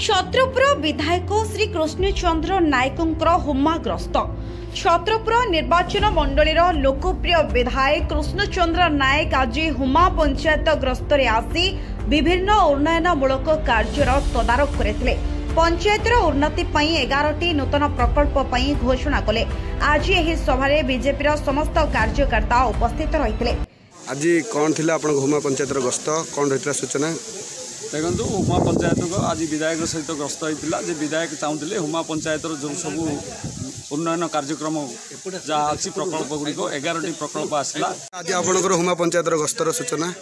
छत्रपुर विधायक श्री कृष्णचंद्र नायकंकर हुमाग्रस्त। छत्रपुर निर्वाचन मंडलीर लोकप्रिय विधायक कृष्णचंद्र नायक आज हुमा पंचायत ग्रस्तर आसी विभिन्न उन्नयनमूलक कार्यर तदारख करथिले। पंचायतर उन्नति पई 11टी नूतन प्रकल्प पई घोषणा कले। आज एही सभारे बीजेपी समस्त कार्यकर्ता उपस्थित रहिथिले। आज कौन थिला आपण हुमा पंचायतर गस्त कौन रहितला सूचना देखो हुमा पंचायत को आज विधायक सहित ग्रस्त होता जे विधायक चाहूले हुमा पंचायत जो सब उन्नयन कार्यक्रम जहाँ अच्छी प्रकल्प गुड़िक 11टी प्रकल्प आसला। आज आपणकर हुमा पंचायतर गस्तर सूचना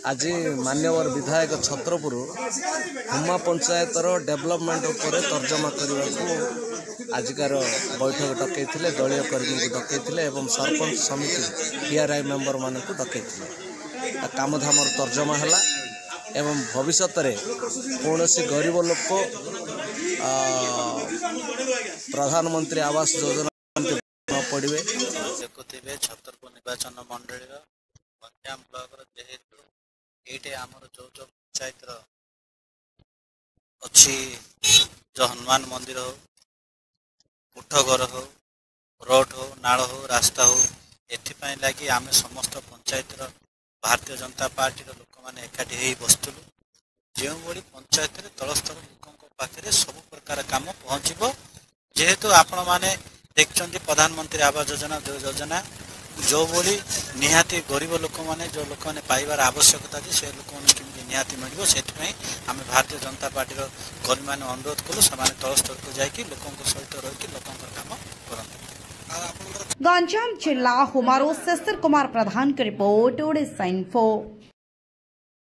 आज मान्यवर विधायक छत्रपुर हुमा पंचायतर डेवलपमेंट उपर तर्जमा करने को आजिकार बैठक डकई दलीय कर्मी को डकई एवं सरपंच समिति PRI मेंबर मान डकई कामधाम तर्जमा है एवं भविष्य में कौन गरीब लोक प्रधानमंत्री आवास योजना पड़े छतरपुर निर्वाचन मंडल गंजाम ब्लॉक जेहेतु ये आमर जो जो पंचायत अच्छी जो हनुमान मंदिर हो कोठघर हो रोड हो नाल हो रास्ता हो एपाई लगी आम समस्त पंचायत भारतीय जनता पार्टी लोक मैंने एकाठी हो बसुलु जो भाई पंचायत तलस्तर लोकों पाखे सब प्रकार काम पहुँचब जेहेतु आपण मैंने देखते प्रधानमंत्री आवास योजना जो योजना जो भाई निहाती गरीब लोक मैंने जो लोक मैंने पाइबार आवश्यकता अच्छे से लोक मैंने निहाती मिल से आम भारतीय जनता पार्टी कर्मी मैंने अनुरोध कलु से तलस्तर को जाकि लोकों सहित रही लोक काम करते। गंजाम जिला हुमारू शिशिर कुमार प्रधान की रिपोर्ट ओडिशा इन्फो।